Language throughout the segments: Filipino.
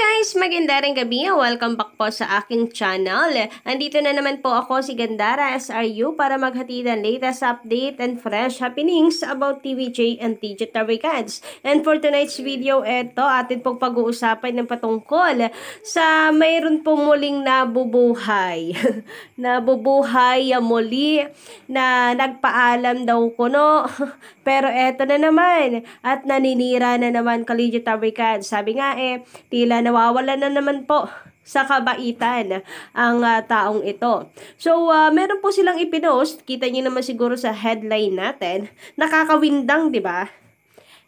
guys! Magandang gabi. Welcome back po sa aking channel. Andito na naman po ako si Gandara SRU para maghatid ang latest update and fresh happenings about TVJ and Digital Recads. And for tonight's video, atin pong pag-uusapan ng patungkol sa mayroon pong muling nabubuhay. Nabubuhay muli na nagpaalam daw kuno. Pero eto na naman at naninira na naman Digital Recads. Sabi nga tila nawawala na naman po sa kabaitan ang taong ito. So, meron po silang ipinost, kita niyo naman siguro sa headline natin, nakakawindang, di ba?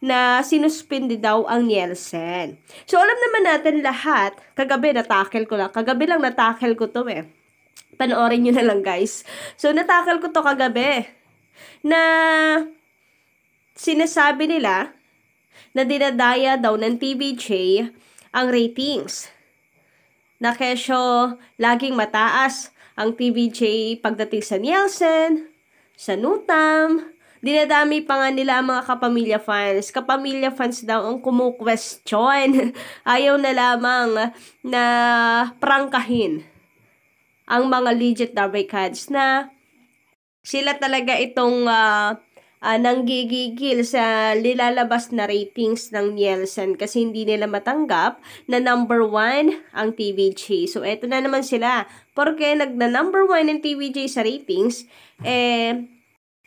Na sinuspindi daw ang Nielsen. So, alam naman natin lahat, kagabi lang natakel ko to Panoorin nyo na lang guys. So, natakel ko to kagabi na sinasabi nila na dinadaya daw ng TVJ ang ratings. Na kesyo laging mataas ang TVJ pagdating sa Nielsen, sa Nutam. Dinadami pa nga nila ang mga kapamilya fans. Kapamilya fans daw ang kumu-question. Ayaw na lamang na prangkahin ang mga legit Recads na sila talaga itong nanggigigil sa lilalabas na ratings ng Nielsen kasi hindi nila matanggap na number 1 ang TVJ. So, eto na naman sila. Porque nagna-number 1 ang TVJ sa ratings,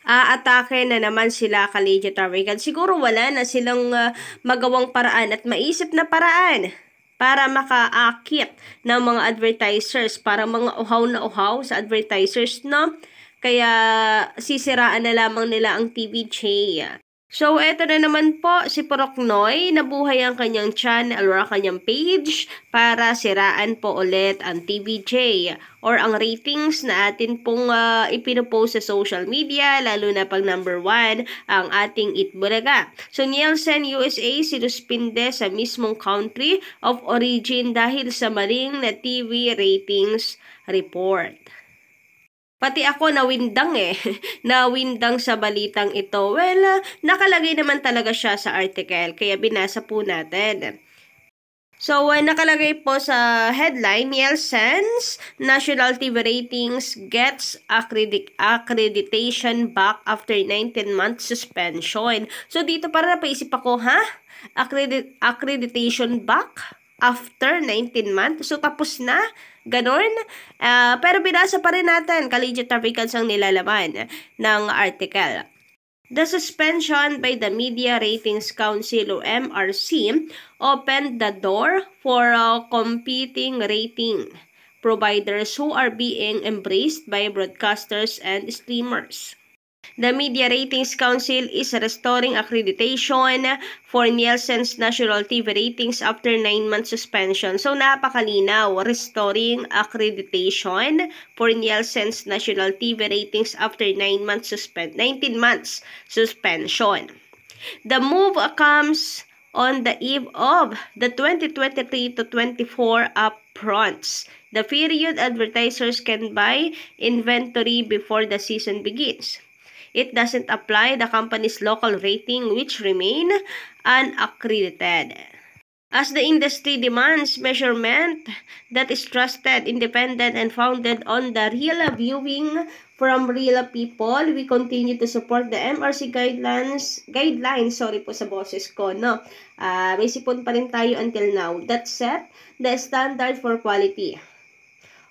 aatake na naman sila ka-legit Recads. Siguro wala na silang magawang paraan at maisip na paraan para makaakit ng mga advertisers, para mga uhaw na uhaw sa advertisers, no? Kaya sisiraan na lamang nila ang TVJ. So, eto na naman po, si Poroknoy, nabuhay ang kanyang channel or ang kanyang page para siraan po ulit ang TVJ or ang ratings na atin pong ipinopost sa social media, lalo na pag number 1 ang ating Itbulaga. So, Nielsen USA sinuspinde sa mismong country of origin dahil sa maling na TV ratings report. Pati ako nawindang nawindang sa balitang ito. Well, nakalagay naman talaga siya sa article, kaya binasa po natin. So, nakalagay po sa headline, Nielsen's National TV Ratings gets accreditation back after 19-month suspension. So, dito para napaisip ako, accreditation back after 19 months? So, tapos na? Ganon? Pero binasa pa rin natin, Collegiate Recads ang nilalaman ng article. The suspension by the Media Ratings Council o MRC opened the door for competing rating providers who are being embraced by broadcasters and streamers. The Media Ratings Council is restoring accreditation for Nielsen's national TV ratings after 9-month suspension. So, napakalinaw. Restoring accreditation for Nielsen's national TV ratings after 19 months suspension. The move comes on the eve of the 2023 to 24 upfronts, the period advertisers can buy inventory before the season begins. It doesn't apply the company's local rating, which remain unaccredited. As the industry demands measurement that is trusted, independent, and founded on the real viewing from real people, we continue to support the MRC guidelines, sorry po sa boses ko, no? May sipon pa rin tayo until now. That set the standard for quality.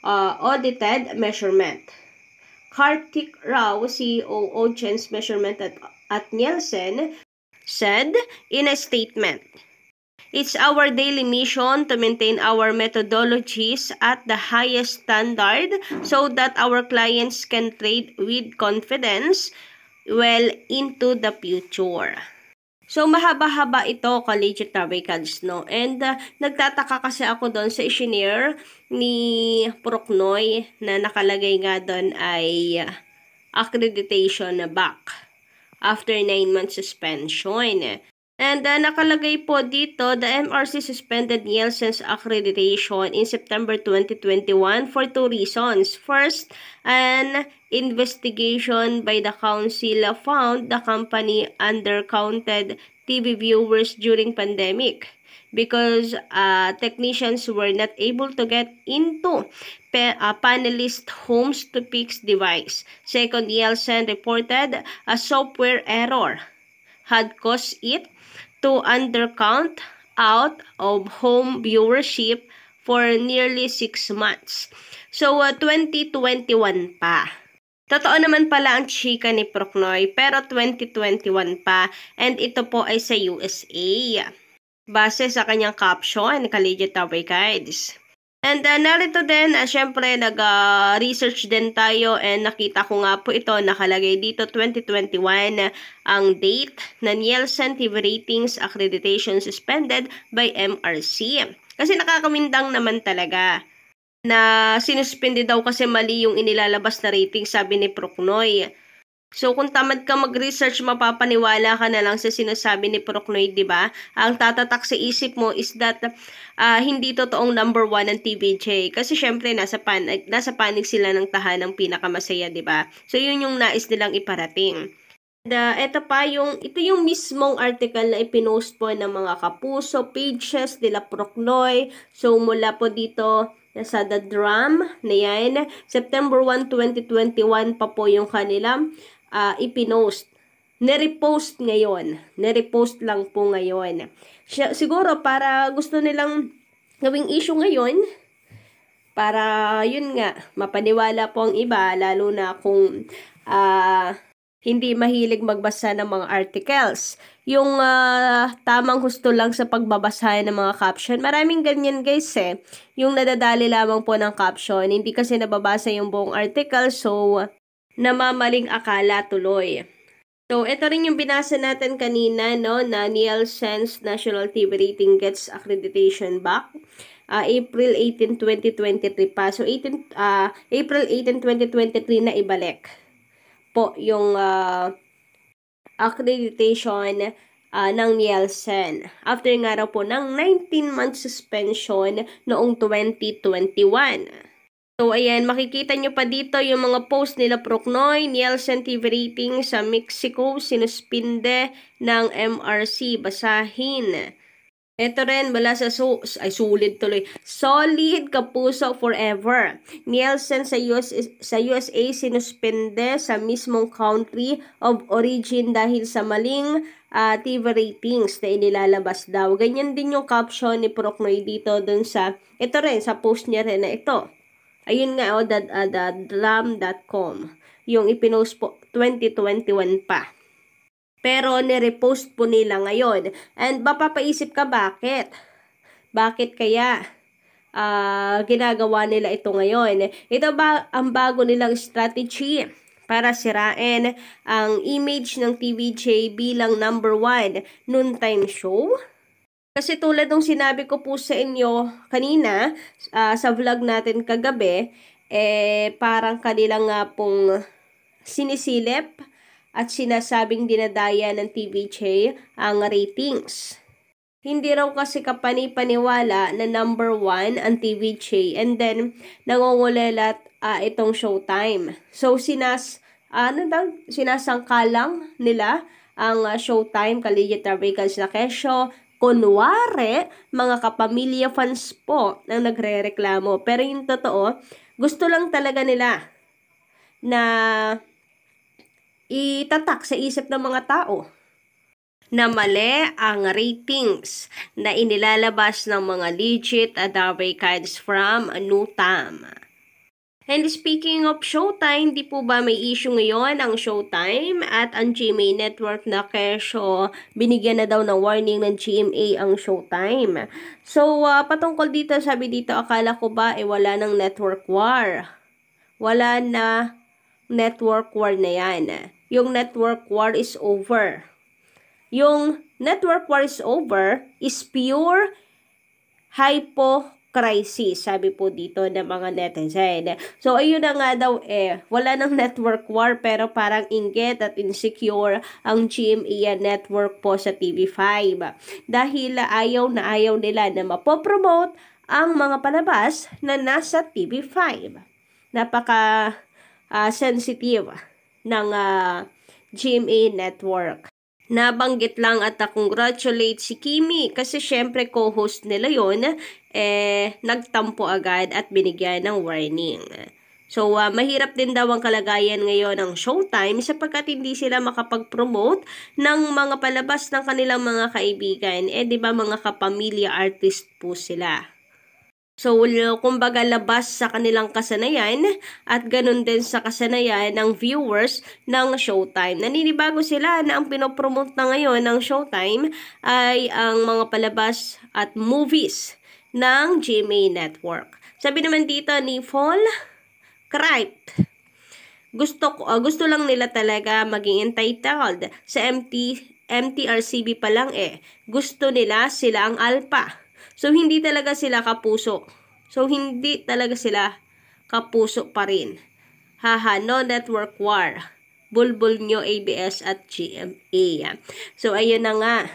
Audited measurement. Kartik Rao, CEO Audience Measurement at Nielsen, said in a statement, "It's our daily mission to maintain our methodologies at the highest standard so that our clients can trade with confidence well into the future." So, mahaba-haba ito, Collegiate Recads, no? And, nagtataka kasi ako doon sa isinare ni Poroknoy na nakalagay nga doon ay accreditation back after 9-month suspension. And nakalagay po dito, the MRC suspended Nielsen's accreditation in September 2021 for 2 reasons. First, an investigation by the council found the company undercounted TV viewers during pandemic. because technicians were not able to get into panelist homes to fix device. Second, Nielsen reported a software error had caused it to undercount out of home viewership for nearly 6 months. So, 2021 pa. Totoo naman pala ang chika ni Procnoy, pero 2021 pa, and ito po ay sa USA. Base sa kanyang caption, Collegiate Tower Guides. And narito din, syempre, nag-research din tayo and nakita ko nga po ito, nakalagay dito 2021 ang date na Nielsen TV Ratings Accreditation suspended by MRC. Kasi nakakamindang naman talaga na sinuspende daw kasi mali yung inilalabas na rating, sabi ni Procnoy. So, kung tamad ka mag-research, mapapaniwala ka na lang sa sinasabi ni Procnoy, di ba? Ang tatatak sa isip mo is that hindi totoong number 1 ang TVJ. Kasi syempre, nasa panig sila ng tahanang pinakamasaya, di ba? So, yun yung nais nilang iparating. And ito yung mismong article na ipinost po ng mga kapuso, pages nila Procnoy. So, mula po dito, sa The Drum na yan, September 1, 2021 pa po yung kanilang ipinost. Nirepost ngayon. Nirepost lang po ngayon. Siguro para gusto nilang gawing issue ngayon, para yun nga, mapaniwala po ang iba, lalo na kung hindi mahilig magbasa ng mga articles. Yung tamang husto lang sa pagbabasa ng mga caption. Maraming ganyan guys eh. Yung nadadali lamang po ng caption. Hindi kasi nababasa yung buong article, so namamaling akala tuloy. So, ito rin yung binasa natin kanina, no, na Nielsen's National TV Rating gets accreditation back. April 18, 2023 pa. So, April 18, 2023 na ibalik po yung accreditation ng Nielsen. After nga raw po ng 19-month suspension noong 2021. So, ayan, makikita nyo pa dito yung mga post nila Procnoy, Nielsen TV rating sa Mexico, sinuspinde ng MRC. Basahin. Ito rin, mula sa sulit tuloy. Solid kapuso forever. Nielsen sa USA sinuspende sa mismong country of origin dahil sa maling TV ratings na inilalabas daw. Ganyan din yung caption ni Procnoy dito dun sa, ito rin, sa post niya rin na ito. Ayun nga, drum.com. Yung ipinost po 2021 pa. Pero nirepost po nila ngayon. And mapapaisip ka bakit? Bakit kaya ginagawa nila ito ngayon? Ito ba ang bago nilang strategy para sirain ang image ng TVJ bilang number 1 noontime show? Kasi tulad ng sinabi ko po sa inyo kanina sa vlog natin kagabi, parang kanilang nga pong sinisilip at sinasabing dinadaya ng TVJ ang ratings. Hindi raw kasi kapani-paniwala na number 1 ang TVJ and then nangungulelat itong Showtime. So sinasangkalang nila ang Showtime, Collegiate Tower Guides na kesyo. Kunwari, mga kapamilya fans po ang nagre-reklamo. Pero yung totoo, gusto lang talaga nila na itatak sa isip ng mga tao na mali ang ratings na inilalabas ng mga legit Tower Guides from Nutam. And speaking of Showtime, di po ba may issue ngayon ang Showtime at ang GMA Network na kesyo binigyan na daw ng warning ng GMA ang Showtime. So, patungkol dito, sabi dito, akala ko ba wala ng network war? Wala na network war na yan. Yung network war is over. Yung network war is over is pure hypocrisy, sabi po dito ng mga netizen. So, ayun na nga daw wala ng network war pero parang inggit at insecure ang GMA network po sa TV5. Dahil ayaw na ayaw nila na mapopromote ang mga palabas na nasa TV5. Napaka sensitive ng GMA network. Nabanggit lang at na-congratulate si Kimi kasi syempre co-host nila yon, nagtampo agad at binigyan ng warning. So, mahirap din daw ang kalagayan ngayon ng Showtime sapagkat hindi sila makapag-promote ng mga palabas ng kanilang mga kaibigan. Di ba mga kapamilya artist po sila. So, kumbaga labas sa kanilang kasanayan at ganun din sa kasanayan ng viewers ng Showtime. Naninibago sila na ang pinopromote na ngayon ng Showtime ay ang mga palabas at movies ng GMA Network. Sabi naman dito ni Paul Cripe, gusto lang nila talaga maging entitled sa MTRCB pa lang Gusto nila sila ang alpha. So, hindi talaga sila kapuso. Pa rin. Haha, no network war. Bulbul nyo ABS at GMA. So, ayun na nga.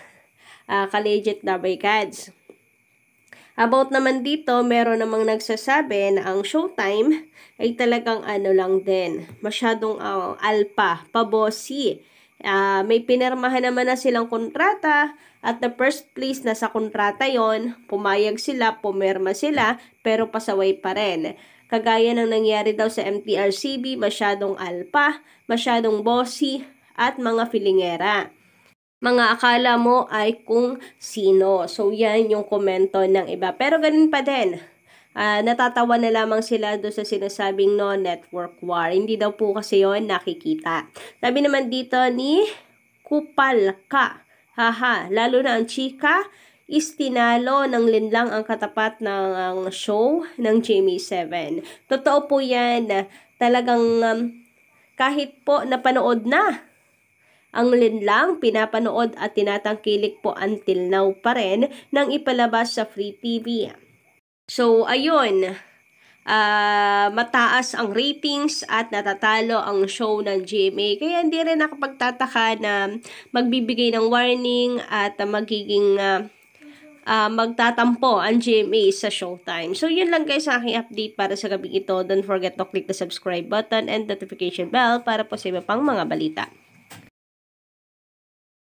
Ka-legit na Kads. About naman dito, meron namang nagsasabi na ang Showtime ay talagang lang din. Masyadong alpha, pabosi. May pinirmahan naman na silang kontrata at the first place na sa kontrata yon, pumayag sila, pumirma sila, pero pasaway pa rin. Kagaya ng nangyari daw sa MTRCB, masyadong alpha, masyadong bossy, at mga filingera. Mga akala mo ay kung sino. So, yan yung komento ng iba. Pero ganun pa din. Natatawa na lamang sila doon sa sinasabing no network war. Hindi daw po kasi yon nakikita. Sabi naman dito ni Kupalka. Haha, lalo na ang chika is tinalo ng linlang ang katapat ng show ng GMA7. Totoo po yan. Talagang kahit po napanood na ang linlang, pinapanood at tinatangkilik po until now pa rin nang ipalabas sa Free TV. So, ayun. Mataas ang ratings at natatalo ang show ng GMA. Kaya hindi rin nakapagtataka na magbibigay ng warning at magiging magtatampo ang GMA sa Showtime. So, yun lang guys sa aking update para sa gabi ito. Don't forget to click the subscribe button and notification bell para po sa iba pang mga balita.